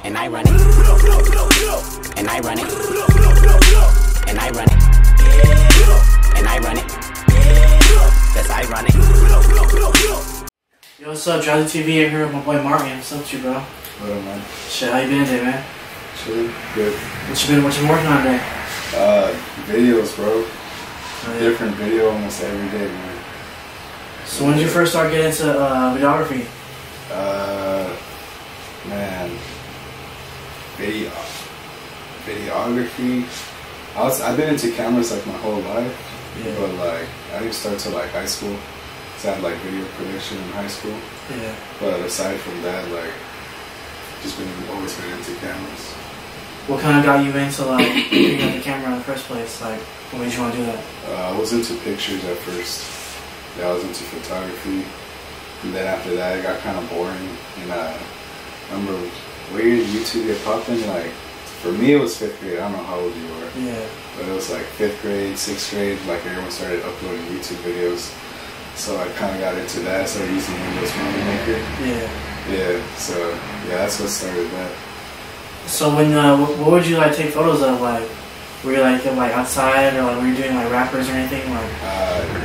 And I run it. And I run it. And I run it. And I run it. Yes, I run it. Yo, what's up, Jolly TV? I'm here with my boy Martin. What's up with you, bro? What up, man? Shit, how you been today, man? Chilling. Good. What you been working on today? Videos, bro. Oh, yeah. Different video almost every day, man. So when did you first start getting into videography? Man, videography. I've been into cameras like my whole life, Yeah. but like I didn't start till like high school. So I had like video production in high school. Yeah. But aside from that, like just always been into cameras. What kind of got you into like picking up the camera in the first place? Like, what made you want to do that? I was into pictures at first. Yeah, I was into photography, and then after that, it got kind of boring. And I remember where did YouTube get popping? Like, for me, it was 5th grade. I don't know how old you were. Yeah. But it was like 5th grade, 6th grade. Like everyone started uploading YouTube videos, so I kind of got into that. I started using Windows Movie Maker. Yeah. Yeah. So yeah, that's what started that. So when what would you like take photos of? Like, were you like outside, or like were you doing like rappers or anything? Like,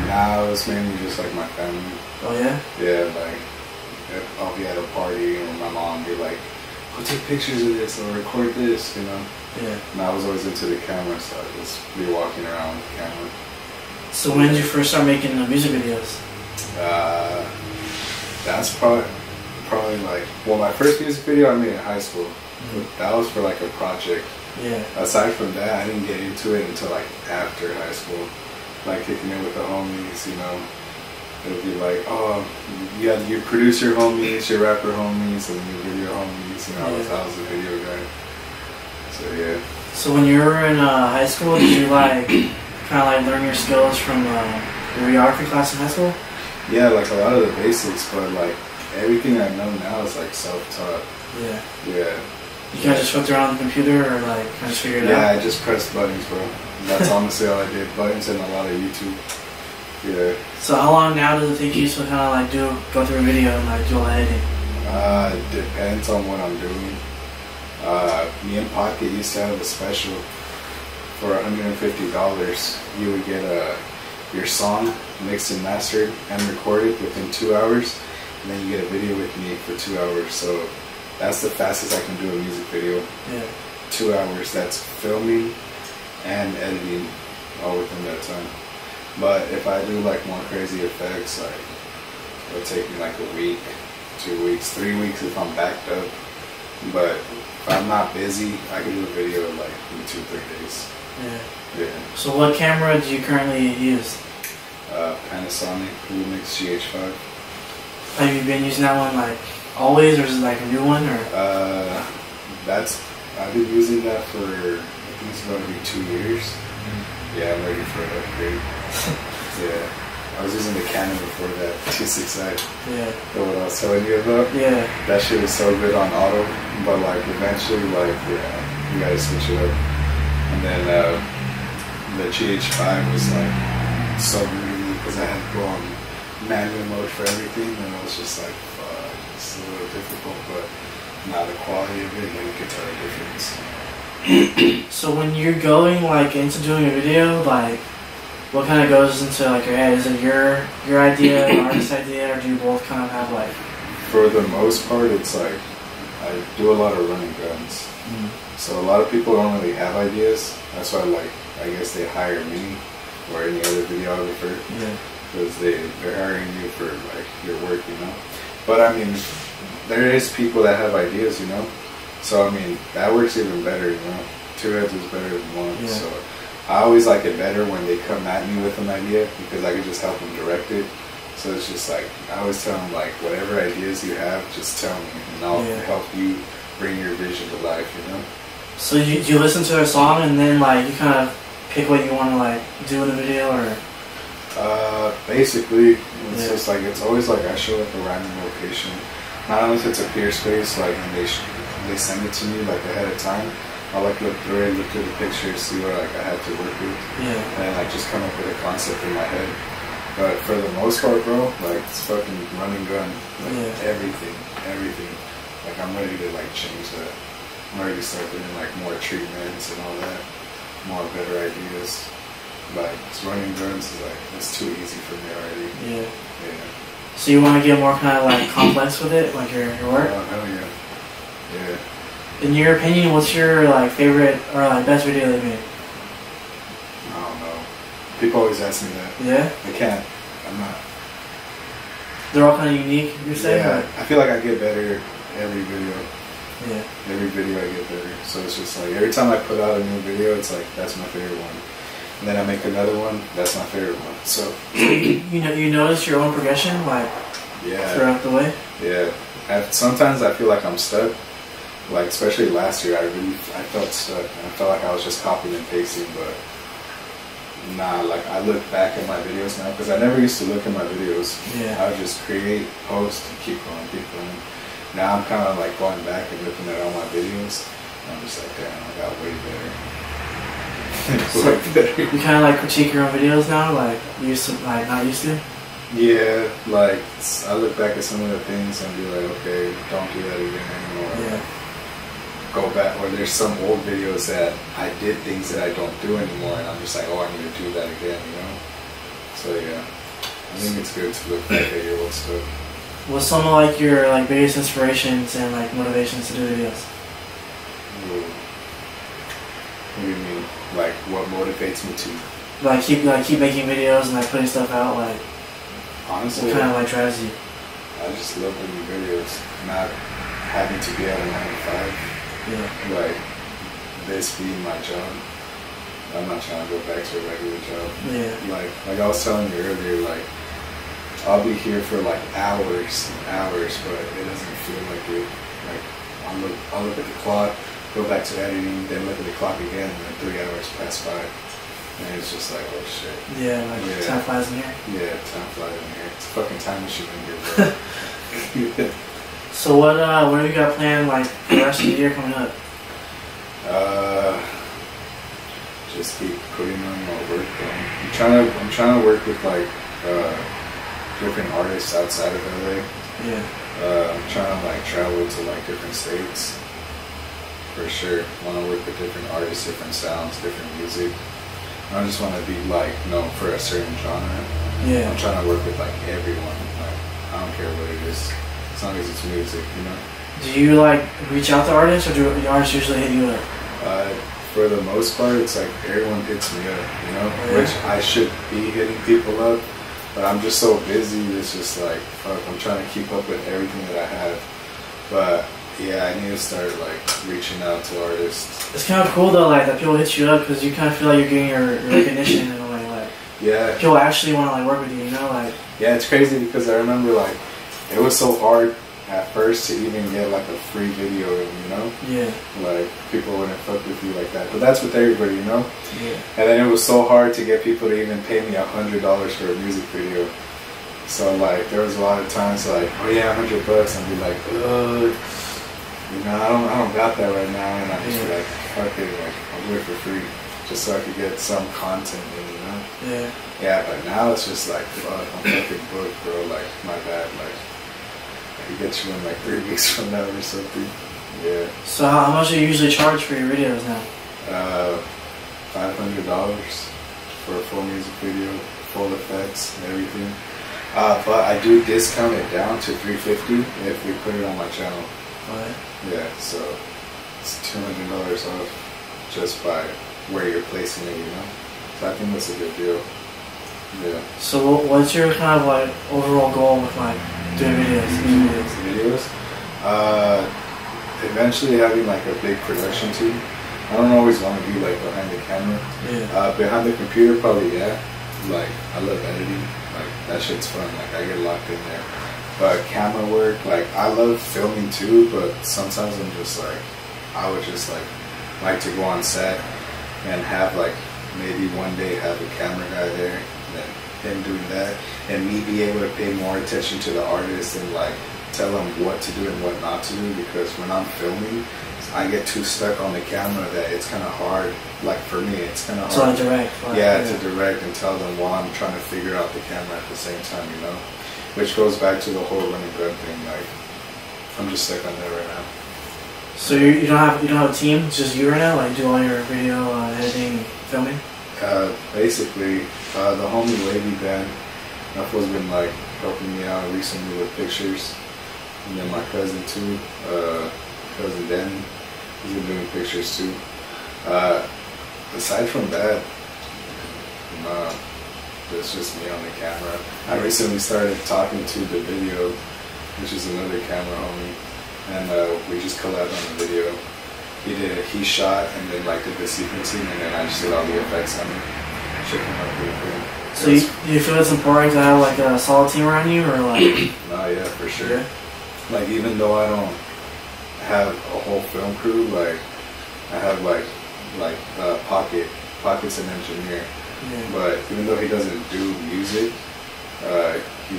nah, it was mainly just like my family. oh yeah. Yeah, like if I'll be at a party and my mom be like, "Go take pictures of this or record this," you know. Yeah. And I was always into the camera, so I'd just be walking around with the camera. So when did you first start making the music videos? That's probably like, well, my first music video I made in high school. That was for like a project. Yeah. Aside from that, I didn't get into it until like after high school, like kicking it with the homies, you know. It would be like, oh, you have your producer homies, your rapper homies, and your video homies. You know, I was a video guy. So yeah. So when you were in high school, did you like kind of like learn your skills from your videography class in high school? Yeah, like a lot of the basics, but like everything I know now is like self-taught. Yeah. Yeah. You kind of just hooked around the computer, or like kind of just figured it out? Yeah, I just pressed buttons, bro. That's honestly all I did. Buttons and a lot of YouTube. Yeah. So how long now does it take you to kind of like go through a video and like do all the editing? It depends on what I'm doing. Me and Pocket used to have a special for $150. You would get your song mixed and mastered and recorded within 2 hours, and then you get a video with me for 2 hours. So that's the fastest I can do a music video. Yeah. 2 hours. That's filming and editing all within that time. But if I do like more crazy effects, like it'll take me like a week, 2 weeks, 3 weeks if I'm backed up. But if I'm not busy, I can do a video like in 2-3 days. Yeah. Yeah. So what camera do you currently use? Panasonic Lumix GH5. Have you been using that one like always, or is it like a new one, or? I've been using that for, I think it's going to be 2 years. Yeah, I'm ready for an upgrade. Yeah. I was using the Canon before that, 2.6i. Yeah. Know what I was telling you about? Yeah. That shit was so good on auto, but like eventually, like, yeah, you gotta switch it up. And then the GH5 was like so good because I had to go on manual mode for everything, and I was just like, fuck, it's a little difficult, but now the quality of it, you can tell the difference. So when you're going like into doing a video, like what kind of goes into like your head? Is it your idea, an artist's idea, or do you both kind of have like? For the most part, it's like I do a lot of running guns. So a lot of people don't really have ideas. That's why, like, I guess they hire me or any other videographer. Yeah. Because they're hiring you for like your work, you know. But I mean, there is people that have ideas, you know. So I mean, that works even better, you know. 2 heads is better than one. Yeah. So I always like it better when they come at me with an idea, because I can just help them direct it. So it's just like, I always tell them, like, whatever ideas you have, just tell me, and I'll help you bring your vision to life, you know. So you listen to a song and then like you kind of pick what you want to like do in the video, or? Basically, it's just like, it's always like I show up a random location. Not only if it's a peer space, like when they send it to me like ahead of time, I'll like look through it, look through the pictures, see what like I have to work with, and like just come up with a concept in my head. But for the most part, bro, like it's fucking running gun, like everything. Like I'm ready to like change that. I'm already start doing like more treatments and all that, more better ideas. Like running guns is like it's too easy for me already. Yeah. Yeah. So you want to get more kind of like complex with it, like your work? Oh hell yeah. Yeah. In your opinion, what's your like favorite or like best video that you made? I don't know. People always ask me that. Yeah. I can't. I'm not. They're all kind of unique, you're saying? Yeah. Or? I feel like I get better every video. Yeah. Every video I get better. So it's just like every time I put out a new video, it's like that's my favorite one. And then I make another one, that's my favorite one. So you notice your own progression like yeah. throughout the way? Yeah. Sometimes I feel like I'm stuck. Like especially last year, I felt stuck. And I felt like I was just copying and pasting, but nah. Like I look back at my videos now because I never used to look at my videos. Yeah. I would just create, post, and keep going. Now I'm kind of like going back and looking at all my videos. And I'm just like, damn, I got way better. So you kind of like critique your own videos now, like you used to, like not used to? Yeah, like I look back at some of the things and be like, okay, don't do that again, or Yeah. go back. Or there's some old videos that I did things that I don't do anymore, and I'm just like, oh, I need to do that again, you know. So yeah, I think it's good to look back at your old stuff. What's some of like your like biggest inspirations and like motivations to do videos? Ooh. What do you mean? Like what motivates me to? Like keep making videos and like putting stuff out. Like Honestly, what kind of like drives you? I just love making videos, not having to be at a 9 to 5. Yeah. Like this being my job. I'm not trying to go back to a regular job. Yeah. Like I was telling you earlier, like I'll be here for like hours and hours, but it doesn't feel like it. Like I'll look at the clock, go back to editing, then look at the clock again, and then 3 hours pass by. And it's just like, oh shit. Yeah, like time flies in here. Yeah, time flies in here. It's a fucking time machine in here, bro. So what do you got planned like for the rest of the year coming up? Just keep putting on my work. I'm trying to work with like different artists outside of LA. Yeah. I'm trying to like travel to like different states. For sure. Want to work with different artists, different sounds, different music. I just want to be like known for a certain genre. Yeah. I'm trying to work with like everyone. Like I don't care what it is, as long as it's music, you know. Do you like reach out to artists, or do the artists usually hit you up? For the most part, it's like everyone hits me up, you know, Yeah. which I should be hitting people up, but I'm just so busy. It's just like fuck. I'm trying to keep up with everything that I have, but yeah, I need to start like reaching out to artists. It's kind of cool though, like that people hit you up because you kind of feel like you're getting your recognition in a way. Like Yeah. people actually want to like work with you, you know, like. Yeah, it's crazy because I remember like it was so hard at first to even get like a free video, you know? Yeah. Like people wouldn't fuck with you like that. But that's with everybody, you know? Yeah. And then it was so hard to get people to even pay me $100 for a music video. So like there was a lot of times like, oh yeah, $100, and be like, you know, I don't got that right now, and I just be like, fuck it, like I'll do it for free, just so I could get some content in, you know? Yeah. Yeah, but now it's just like, fuck, I'm fucking booked, bro. Like my bad, like. I could get you in like 3 weeks from now or something. Yeah. So how much do you usually charge for your videos now? $500 for a full music video, full effects and everything. But I do discount it down to $350 if we put it on my channel. What? Yeah, so it's $200 off just by where you're placing it, you know. So I think that's a good deal. Yeah. So what's your kind of like overall goal with like doing videos? Eventually having like a big production team. I don't always want to be like behind the camera. Yeah. Behind the computer, probably yeah. Like I love editing. Like that shit's fun. Like I get locked in there. But camera work, like I love filming too. But sometimes I'm just like, I would just like to go on set and have like maybe one day have a camera guy there, and then him doing that, and me be able to pay more attention to the artist and like tell them what to do and what not to do, because when I'm filming, I get too stuck on the camera that it's kind of hard. Like for me, it's kind of hard. To direct. Yeah, to direct and tell them while I'm trying to figure out the camera at the same time, you know? Which goes back to the whole run and gun thing. Like, I'm just stuck on that right now. So you don't have a team? It's just you right now? Like do all your video editing, filming? Basically, the homie Lady Ben, that fool's been like helping me out recently with pictures, and then my cousin too, cousin Danny, he's been doing pictures too. Aside from that, it's just me on the camera. I recently started talking to the video, which is another camera homie, and we just collabed on the video. He shot and then like did the sequencing, and then I just did all the effects on it. Shook him up pretty good. So do you feel it's important to have like a solid team around you, or like? Oh yeah, for sure. Yeah. Like even though I don't have a whole film crew, like I have like Pocket's an engineer. Yeah. But even though he doesn't do music, he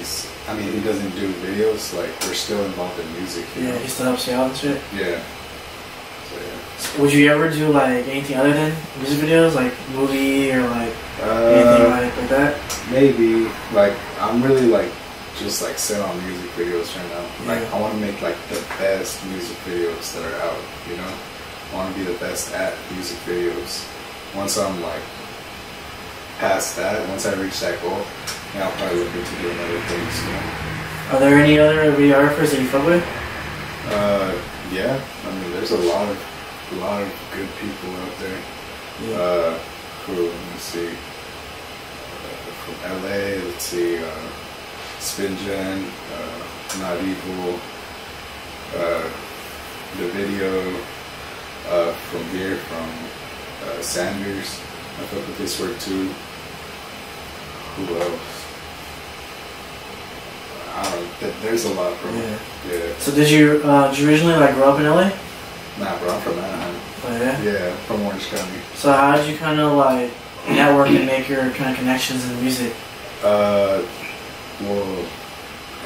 doesn't do videos, like we're still involved in music. Yeah, he still helps you out and shit. Yeah. So yeah. Would you ever do like anything other than music videos, like movie or like anything like that? Maybe. Like I'm really like just like set on music videos right now. Yeah. Like I want to make like the best music videos that are out. You know, I want to be the best at music videos. Once I'm like past that, once I reach that goal, then I'll probably look into doing other things. You know? Are there any other videographers that you fuck with? Yeah. I mean, there's a lot of good people out there. Yeah. Let me see. From LA, let's see. Spingen, Not Evil, the video from here, from Sanders. I fuck with this work too. Who else? I don't know. There's a lot, bro. Yeah. So did you originally like grow up in LA? Nah, bro, I'm from Anaheim. Oh yeah? Yeah, from Orange County. So how did you kind of like network and make your kind of connections in music? Well,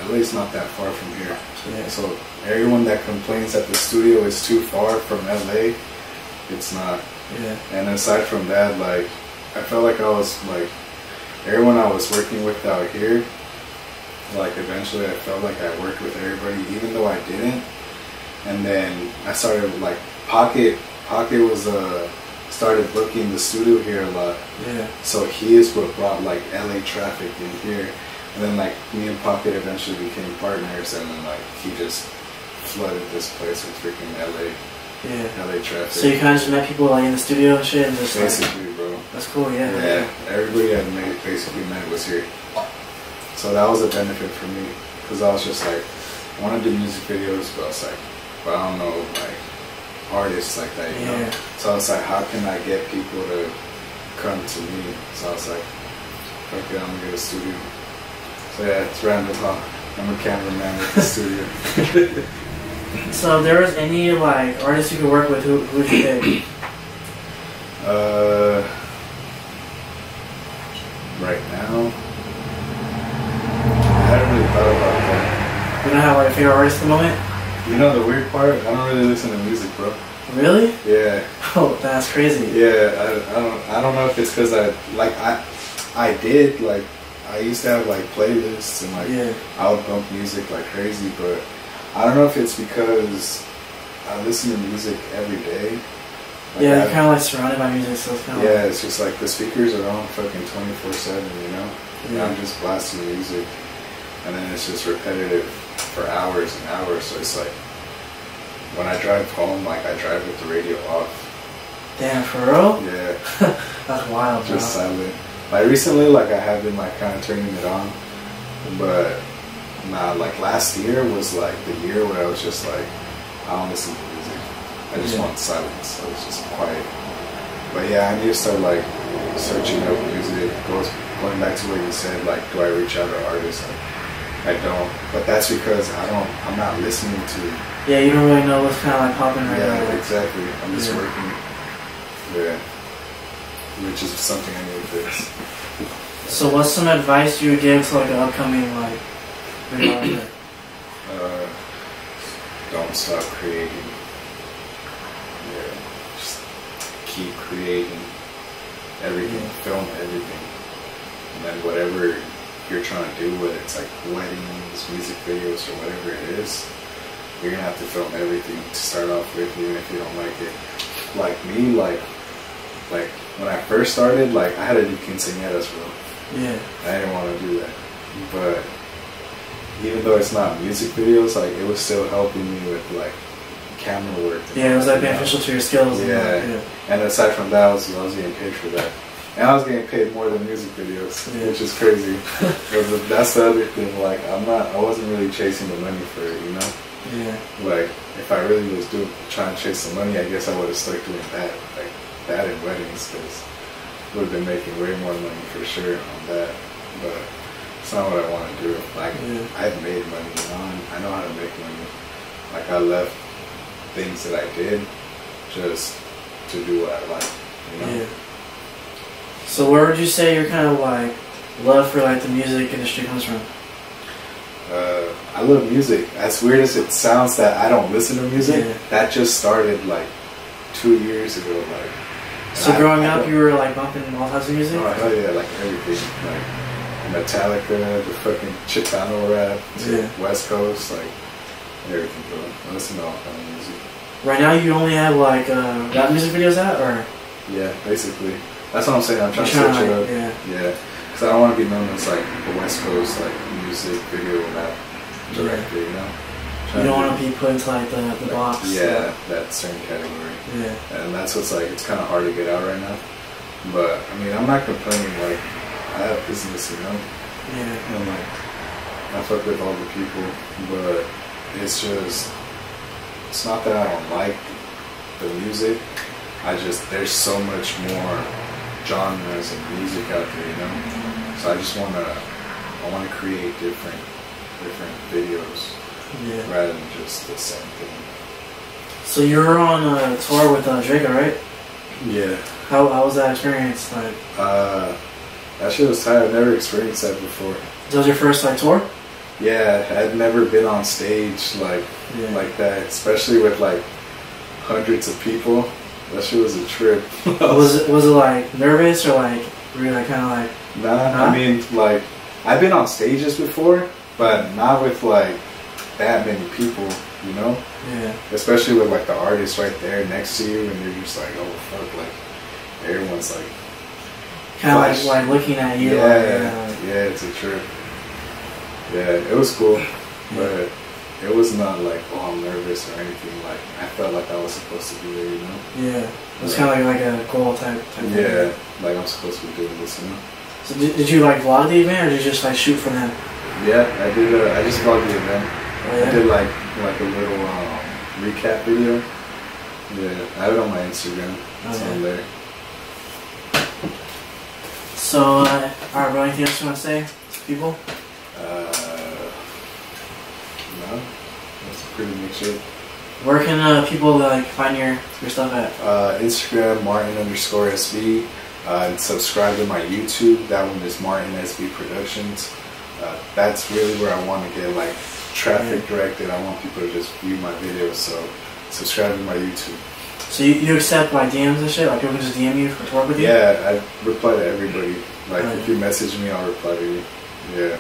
LA's not that far from here. Yeah. So everyone that complains that the studio is too far from LA, it's not. Yeah. And aside from that, like, I felt like I was like, everyone I was working with out here, like eventually I felt like I worked with everybody, even though I didn't. And then I started like Pocket was started booking the studio here a lot. Yeah. So he is what brought like LA traffic in here. And then like me and Pocket eventually became partners, and then like he just flooded this place with freaking LA traffic. So you kind of just met people like in the studio and shit, and just basically, bro. That's cool. Yeah. Yeah. Everybody I basically met was here. So that was a benefit for me, because I was just like, I want to do music videos, but I was like, but I don't know like artists like that, you know. So I was like, how can I get people to come to me? So I was like, okay, I'm gonna get a studio. So yeah, it's random, huh? I'm a cameraman at the studio. So if there was any like artists you could work with, who would you pick? Right now, I hadn't really thought about that. You don't have like a favorite artist at the moment? You know the weird part? I don't really listen to music, bro. Really? Yeah. Oh, that's crazy. Yeah, I don't know if it's because I did like, I used to have like playlists and like I would bump music like crazy, but I don't know if it's because I listen to music every day. Like yeah, you're kind of like surrounded by music, so it's kind of it's just like the speakers are on fucking 24/7, you know? And I'm just blasting music, and then it's just repetitive for hours and hours, so it's like, when I drive home, like I drive with the radio off. Damn, for real? Yeah. That's wild, bro. Just silent. Like recently, like I have been like kind of turning it on, but nah, like last year was like the year where I was just like, I don't listen to music. I just want silence. So it's just quiet. But yeah, I need to start like searching up music. Going back to what you said, like, do I reach out to artists? Like, I don't. But that's because I'm not listening to. Yeah, you don't really know what's kind of like popping right now. Yeah, exactly. I'm just working. Yeah. Which is something I need to fix. So what's some advice you would give to like an upcoming like videographer? Don't stop creating. Yeah. Just keep creating everything. Film everything. And then whatever you're trying to do, whether it's like weddings, music videos, or whatever it is, you're gonna have to film everything to start off with, even if you don't like it. Like me, like when I first started, like I had to do quinceañeras, bro. Yeah. I didn't want to do that, but even though it's not music videos, like it was still helping me with like camera work. Yeah, it was like beneficial to your skills. Yeah. And aside from that, I was getting paid for that. And I was getting paid more than music videos, which is crazy. But that's the other thing. Like, I wasn't really chasing the money for it, you know? Yeah. Like, if I really was trying to chase the money, I guess I would have stuck doing that. Like, that and weddings, because I would have been making way more money for sure on that. But it's not what I want to do. Like, I've made money, you know? I know how to make money. Like, I left things that I did just to do what I like, you know? Yeah. So where would you say your kind of like love for like the music industry comes from? I love music. As weird as it sounds that I don't listen to music, that just started like 2 years ago. Like, so growing up, you were like bumping all types of music? Oh hell yeah, like everything, like Metallica, the fucking Chicano rap, West Coast, like everything, bro. I listen to all kind of music. Right now, you only have like rap music videos out, or? Yeah, basically. That's what I'm saying. I'm trying to switch it up. Yeah. Because I don't want to be known as like the West Coast like music video rap director, you know. You don't want to be put into like the box. Yeah, that certain category. Yeah. And that's what's like. It's kind of hard to get out right now. But I mean, I'm not complaining. Like, I have business, you know. Yeah. And like, I fuck with all the people, but it's just, it's not that I don't like the music. There's so much more genres of music out there, you know. So I just want to create different videos rather than just the same thing. So you were on a tour with Draco, right? Yeah. How was that experience like? That shit was tight. I've never experienced that before. That was your first like tour? Yeah, I'd never been on stage like that, especially with like hundreds of people. That shit was a trip. was it like nervous or like were you like kind of like? Nah, I mean like I've been on stages before, but not with like that many people, you know? Yeah. Especially with like the artist right there next to you, and you're just like, oh fuck, like everyone's like kind of like looking at you. Yeah, it's a trip. Yeah, it was cool, but it was not like, oh, I'm nervous or anything. Like, I felt like I was supposed to be there, you know? Yeah. It was kind of like a goal type thing. Yeah, like I'm supposed to be doing this, you know? So did you like vlog the event, or did you just like shoot for them? Yeah, I did. I just vlogged the event. Oh, yeah? I did like a little recap video. Yeah, I have it on my Instagram. It's on there. So, alright, bro, anything else you want to say to people? No, that's pretty much it. Where can people like find your stuff at? Instagram, Martin_SB. And subscribe to my YouTube. That one is Martinsb Productions. That's really where I want to get like traffic directed. I want people to just view my videos. So subscribe to my YouTube. So you accept like DMs and shit? Like people can just DM you to work with you? Yeah, I reply to everybody. Like if you message me, I'll reply to you. Yeah.